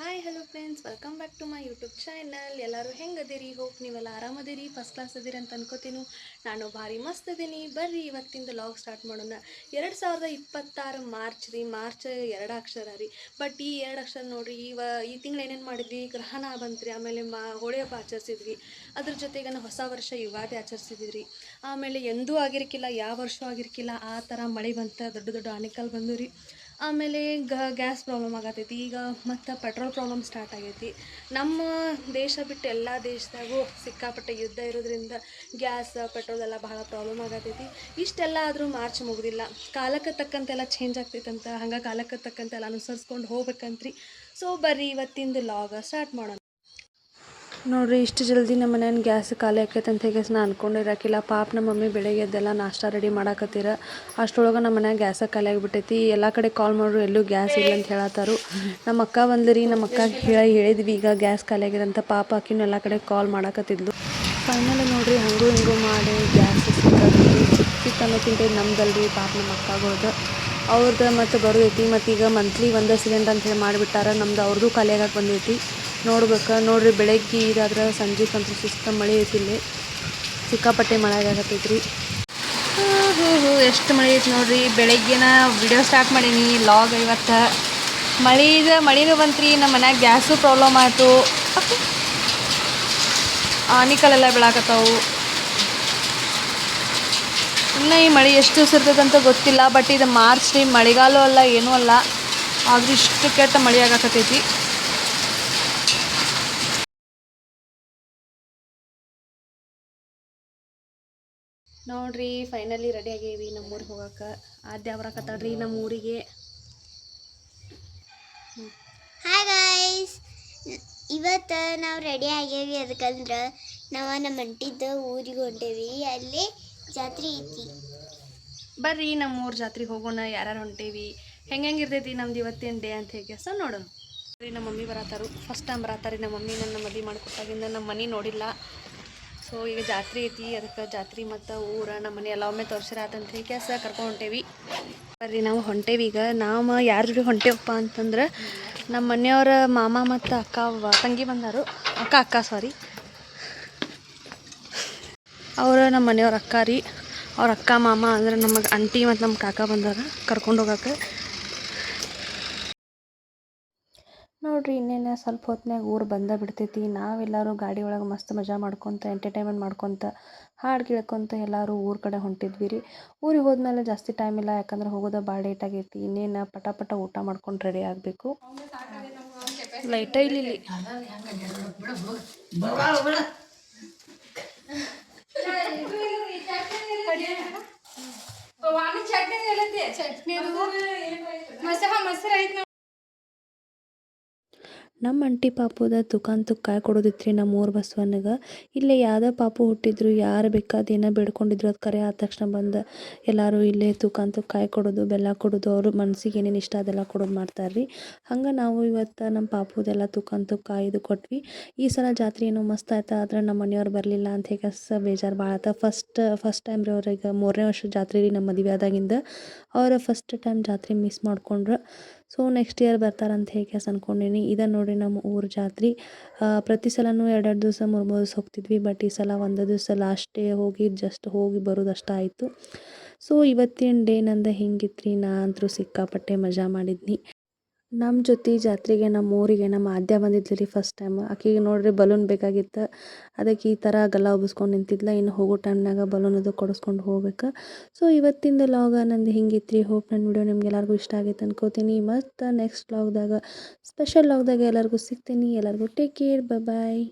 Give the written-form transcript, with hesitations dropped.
Hi hello friends, welcome back to my YouTube channel. ಎಲ್ಲರೂ ಹೆಂಗದಿರಿ? Hope ನೀವೆಲ್ಲ ಆರಾಮದಿರಿ, first class ಅದಿರಿ ಅಂತ ಅನ್ಕೋತೀನಿ. ನಾನು ಭಾರಿ ಮಸ್ತ್ ಅದೀನಿ. ಬರ್ರಿ ಇವತ್ತಿಂದ ಲಾಗ್ ಸ್ಟಾರ್ಟ್ ಮಾಡೋಣ. 2026 ಮಾರ್ಚ್ 2 ಅಕ್ಷರ ರೀ. ಬಟ್ ಈ 2 ಅಕ್ಷರ ನೋಡ್ರಿ, ಈ ತಿಂಗಳು ಏನೇನು ಮಾಡಿದ್ವಿ? ಗ್ರಹಣ ಬಂತ್ರಿ, ಆಮೇಲೆ ಹೋಳಿ ಹಬ್ಬ ಆಚರಿಸಿದ್ವಿ. ಅದ್ರ ಜೊತೆಗೆ ಹೊಸ ವರ್ಷ ಯುಗಾದಿ ಆಚರಿಸಿದ್ವಿ. ಆಮೇಲೆ ಎಂದೂ ಆಗಿರ್ಕಿಲ್ಲ, ಯಾವ ವರ್ಷ ಆಗಿರ್ಕಿಲ್ಲ ಆ ಥರ ಮಳೆ ಬಂತು, ದೊಡ್ಡ ದೊಡ್ಡ ಆನಿಕಲ್ ಬಂದು ರೀ. ಆಮೇಲೆ ಗ್ಯಾಸ್ ಪ್ರಾಬ್ಲಮ್ ಆಗತೈತಿ. ಈಗ ಮತ್ತು ಪೆಟ್ರೋಲ್ ಪ್ರಾಬ್ಲಮ್ ಸ್ಟಾರ್ಟ್ ಆಗೈತಿ. ನಮ್ಮ ದೇಶ ಬಿಟ್ಟು ಎಲ್ಲ ದೇಶದಾಗೂ ಸಿಕ್ಕಾಪಟ್ಟೆ ಯುದ್ಧ ಇರೋದ್ರಿಂದ ಗ್ಯಾಸ್ ಪೆಟ್ರೋಲ್ ಎಲ್ಲ ಬಹಳ ಪ್ರಾಬ್ಲಮ್ ಆಗತೈತಿ. ಇಷ್ಟೆಲ್ಲ ಆದರೂ ಮಾರ್ಚ್ ಮುಗಿದಿಲ್ಲ. ಕಾಲಕ್ಕೆ ತಕ್ಕಂತೆಲ್ಲ ಚೇಂಜ್ ಆಗ್ತೈತಂತ, ಹಂಗೆ ಕಾಲಕ್ಕೆ ತಕ್ಕಂತೆಲ್ಲ ಅನುಸರಿಸ್ಕೊಂಡು ಹೋಗ್ಬೇಕಂತ್ರಿ. ಸೊ ಬರ್ರಿ ಇವತ್ತಿಂದು ಲಾಗ ಸ್ಟಾರ್ಟ್ ಮಾಡೋಣ. ನೋಡ್ರಿ, ಇಷ್ಟು ಜಲ್ದಿ ನಮ್ಮ ಮನೇನ ಗ್ಯಾಸ್ ಖಾಲಿ ಆಕೈತೆ ಅಂತ ಹೇಗೆ ನಾನು ಅನ್ಕೊಂಡಿರಕ್ಕಿಲ್ಲ. ಪಾಪ ನಮ್ಮ ಮಮ್ಮಿ ಬೆಳಗ್ಗೆ ಎದ್ದೆಲ್ಲ ನಾಷ್ಟ ರೆಡಿ ಮಾಡಾಕತ್ತೀರ. ಅಷ್ಟರೊಳಗೆ ನಮ್ಮ ಮನ್ಯಾಗ ಗ್ಯಾಸ ಖಾಲಿ ಆಗಿಬಿಟ್ಟೈತಿ. ಎಲ್ಲ ಕಡೆ ಕಾಲ್ ಮಾಡ್ರು, ಎಲ್ಲೂ ಗ್ಯಾಸ್ ಇಲ್ಲ ಅಂತ ಹೇಳತ್ತಾರು. ನಮ್ಮ ಅಕ್ಕ ಬಂದ್ರಿ, ನಮ್ಮ ಅಕ್ಕ ಹೇಳಿದ್ವಿ ಈಗ ಗ್ಯಾಸ್ ಖಾಲಿ ಆಗಿದೆ ಅಂತ. ಪಾಪ ಆಕಿನೂ ಎಲ್ಲ ಕಡೆ ಕಾಲ್ ಮಾಡಾಕತ್ತಿದ್ಲು. ಫೈನಲ್ ನೋಡ್ರಿ, ಹಂಗೂ ಹಿಂಗೂ ಮಾಡಿ ಗ್ಯಾಸ್ ಸಿಕ್ಕನ್ನೋಕ್ಕಿಂತ ನಮ್ದಲ್ರಿ, ಪಾಪ ನಮ್ಮ ಅಕ್ಕಗಳ್ದು ಅವ್ರದ್ದು ಮತ್ತು ಬರೋದೈತಿ. ಮತ್ತು ಈಗ ಮಂತ್ಲಿ ಒಂದು ಸಿಲಿಂಡರ್ ಅಂತ ಹೇಳಿ ಮಾಡಿಬಿಟ್ಟಾರ. ನಮ್ದು ಅವ್ರದ್ದು ಖಾಲಿ ಆಗಕ್ಕೆ ಬಂದೈತಿ. ನೋಡ್ರಿ, ಬೆಳಗ್ಗೆ ಇದಾದ್ರೆ ಸಂಜೆಗಂತೂ ಸುಸ್ತ ಮಳೆ ಐತಿ. ಇಲ್ಲಿ ಸಿಕ್ಕಾಪಟ್ಟೆ ಮಳೆ ಆಗತ್ತೈತ್ರಿ. ಎಷ್ಟು ಮಳೆ ಐತಿ ನೋಡ್ರಿ. ಬೆಳಗ್ಗೆನ ವಿಡಿಯೋ ಸ್ಟಾರ್ಟ್ ಮಾಡೀನಿ ಲಾಗ್. ಇವತ್ತು ಮಳೆನೂ ಬಂತ್ರಿ. ನಮ್ಮ ಮನ್ಯಾಗ ಗ್ಯಾಸು ಪ್ರಾಬ್ಲಮ್ ಆಯಿತು. ಆನಿಕಲೆಲ್ಲ ಬೀಳಾಕತ್ತಾವು. ಇನ್ನು ಈ ಮಳೆ ಎಷ್ಟು ಇರ್ತದಂತ ಗೊತ್ತಿಲ್ಲ. ಬಟ್ ಇದು ಮಾರ್ಚ್ ರೀ, ಮಳೆಗಾಲ ಅಲ್ಲ, ಏನೂ ಅಲ್ಲ. ಆದರೂ ಇಷ್ಟು ಕೆಟ್ಟ ಮಳೆ ಆಗಾಕತ್ತೈತಿ. ನೋಡ್ರಿ, ಫೈನಲಿ ರೆಡಿ ಆಗೇವಿ ನಮ್ಮೂರಿಗೆ ಹೋಗಕ್ಕೆ. ಆದ್ಯ ಬರಕತ್ತಾಳ್ರಿ ನಮ್ಮ ಊರಿಗೆ. ಹಾಯ್ ಗೈಸ್, ಇವತ್ತು ನಾವು ರೆಡಿ ಆಗೇವಿ. ಅದಕ್ಕಂದ್ರೆ ನಮ್ಮ ಅಂಟಿದ್ದು ಊರಿಗೆ ಹೊಂಟೇವಿ. ಅಲ್ಲಿ ಜಾತ್ರೆ ಐತಿ. ಬರ್ರಿ ನಮ್ಮೂರು ಜಾತ್ರೆಗೆ ಹೋಗೋಣ. ಯಾರ್ಯಾರು ಹೊಂಟೇವಿ, ಹೆಂಗಿರ್ತೈತಿ ನಮ್ದು ಇವತ್ತಿನ ಡೇ ಅಂತ ಹೇಗೆ ಸೊ ನೋಡೋಣ. ನಮ್ಮ ಮಮ್ಮಿ ಬರತ್ತಾರು. ಫಸ್ಟ್ ಟೈಮ್ ಬರತ್ತಾರೆ ನಮ್ಮ ಮಮ್ಮಿ. ನನ್ನ ಮದುವೆ ಮಾಡಿಕೊಟ್ಟಾಗಿಂದ ನಮ್ಮ ಮನೆ ನೋಡಿಲ್ಲ. ಸೊ ಈಗ ಜಾತ್ರೆ ಐತಿ, ಅದಕ್ಕೆ ಜಾತ್ರೆ ಮತ್ತು ನಮ್ಮ ಮನೆ ಎಲ್ಲ ಒಮ್ಮೆ ತೋರಿಸಿರಾತಂತ ಹೇಳಿ ಕರ್ಕೊಂಡು ಹೊಂಟೇವಿ. ಬರ್ರಿ ನಾವು ಹೊಂಟೇವಿ. ಈಗ ನಾವು ಯಾರ ಜೊತೆ ಹೊಂಟೇವಪ್ಪ ಅಂತಂದ್ರೆ, ನಮ್ಮ ಮನೆಯವರ ಮಾಮ ಮತ್ತು ತಂಗಿ ಬಂದಾರು. ಅಕ್ಕ ಸಾರಿ, ಅವರು ನಮ್ಮ ಮನೆಯವ್ರ ಅಕ್ಕ ರೀ. ಅವ್ರ ಅಕ್ಕ ಮಾಮ ಅಂದ್ರೆ ನಮಗೆ ಆಂಟಿ ಮತ್ತು ನಮ್ಮ ಕಾಕ ಬಂದಾರ ಕರ್ಕೊಂಡು ಹೋಗಕ್ಕೆ. ನೋಡ್ರಿ, ಇನ್ನೇನು ಸ್ವಲ್ಪ ಹೊತ್ನಾಗ ಊರು ಬಿಡ್ತೈತಿ. ನಾವೆಲ್ಲರೂ ಗಾಡಿ ಒಳಗೆ ಮಸ್ತ್ ಮಜಾ ಮಾಡ್ಕೊತ, ಎಂಟರ್ಟೈನ್ಮೆಂಟ್ ಮಾಡ್ಕೊತ, ಹಾಡು ಕೇಳ್ಕೊತ ಎಲ್ಲರೂ ಊರ ಕಡೆ ಹೊಂಟಿದ್ವಿ ರೀ. ಊರಿಗೆ ಹೋದ್ಮೇಲೆ ಜಾಸ್ತಿ ಟೈಮ್ ಇಲ್ಲ, ಯಾಕಂದ್ರೆ ಹೋಗೋದು ಭಾಳ ಲೇಟ್ ಆಗೈತಿ. ಇನ್ನೇನು ಪಟ ಊಟ ಮಾಡ್ಕೊಂಡು ರೆಡಿ ಆಗಬೇಕು. ಲೈಟ ಇಲ್ಲಿ ನಮ್ಮ ಅಂಟಿ ಪಾಪುದ ತುಕಾಂತಕ್ಕೆ ಕಾಯಿ ಕೊಡೋದಿತ್ರಿ ನಮ್ಮ ಊರು ಬಸವಣ್ಣಗೆ. ಇಲ್ಲೇ ಯಾವುದೋ ಪಾಪು ಹುಟ್ಟಿದ್ರು, ಯಾರು ಬೇಕಾದೇನೋ ಬೇಡ್ಕೊಂಡಿದ್ರು, ಅದು ಕರೆ ಆದ ತಕ್ಷಣ ಬಂದು ಎಲ್ಲರೂ ಇಲ್ಲೇ ತುಕಾಂತಕ್ಕೆ ಕಾಯಿ ಕೊಡೋದು, ಬೆಲ್ಲ ಕೊಡೋದು, ಅವರು ಮನ್ಸಿಗೆ ಏನೇನು ಇಷ್ಟ ಅದೆಲ್ಲ ಕೊಡೋದು ಮಾಡ್ತಾರೆ ರೀ. ಹಂಗೆ ನಾವು ಇವತ್ತು ನಮ್ಮ ಪಾಪುದೆಲ್ಲ ತುಕಾಂತಕ್ಕೆ ಕಾಯ್ದು ಕೊಟ್ವಿ. ಈ ಸಲ ಜಾತ್ರೆ ಏನೋ ಮಸ್ತ್ ಆಯ್ತು. ಆದರೆ ನಮ್ಮ ಮನೆಯವ್ರು ಬರಲಿಲ್ಲ ಅಂತ ಹೇಗೆ ಬೇಜಾರು ಭಾಳ ಆಯ್ತು. ಫಸ್ಟ್ ಟೈಮ್ ರೀ ಅವ್ರಿಗೆ 3ನೇ ವರ್ಷದ ಜಾತ್ರೆ ರೀ ನಮ್ಮ ಮದುವೆ ಆದಾಗಿಂದ. ಅವರ ಫಸ್ಟ್ ಟೈಮ್ ಜಾತ್ರೆ ಮಿಸ್ ಮಾಡ್ಕೊಂಡ್ರು. ಸೊ ನೆಕ್ಸ್ಟ್ ಇಯರ್ ಬರ್ತಾರಂತ ಹೇಗೆ ಅನ್ಕೊಂಡೀನಿ. ಇದನ್ನು ನೋಡಿರಿ ನಮ್ಮ ಊರ ಜಾತ್ರೆ. ಪ್ರತಿ ಸಲನೂ 2 ದಿವಸ 3 ದಿವಸ ಹೋಗ್ತಿದ್ವಿ. ಬಟ್ ಈ ಸಲ ಒಂದು ದಿವಸ ಲಾಸ್ಟ್ ಡೇ ಹೋಗಿ ಜಸ್ಟ್ ಹೋಗಿ ಬರೋದಷ್ಟು ಆಯಿತು. ಸೊ ಇವತ್ತಿನ ಡೇ ನಂದು ಹಿಂಗಿತ್ತು. ನಾ ಅಂತೂ ಸಿಕ್ಕಾಪಟ್ಟೆ ಮಜಾ ಮಾಡಿದ್ನಿ. ನಮ್ಮ ಜೊತೆ ಜಾತ್ರೆಗೆ ನಮ್ಮ ಊರಿಗೆ ನಮ್ಮ ಆದ್ಯ ಬಂದಿದ್ಲು ರೀ ಫಸ್ಟ್ ಟೈಮ್. ಆಕೆಗೆ ನೋಡ್ರಿ ಬಲೂನ್ ಬೇಕಾಗಿತ್ತು. ಅದಕ್ಕೆ ಈ ಥರ ಗಲ್ಲ ಉಬ್ಬಿಸ್ಕೊಂಡು ನಿಂತಿದ್ಲ. ಇನ್ನು ಹೋಗೋ ಟೈಮ್ನಾಗ ಬಲೂನ್ ಅದು ಕೊಡಿಸ್ಕೊಂಡು ಹೋಗ್ಬೇಕು. ಸೊ ಇವತ್ತಿಂದ ಲಾಗ ನಂದು ಹಿಂಗಿತ್ತು ರೀ. ಹೋಪ್ ನನ್ನ ವಿಡಿಯೋ ನಿಮ್ಗೆಲ್ಲರಿಗೂ ಇಷ್ಟ ಆಗೈತೆ ಅನ್ಕೋತೀನಿ. ಮತ್ತು ನೆಕ್ಸ್ಟ್ ಲಾಗ್ದಾಗ ಸ್ಪೆಷಲ್ ಲಾಗ್ದಾಗ ಎಲ್ಲರಿಗೂ ಸಿಗ್ತೀನಿ. ಎಲ್ಲರಿಗೂ ಟೇಕ್ ಕೇರ್, ಬಾಯ್.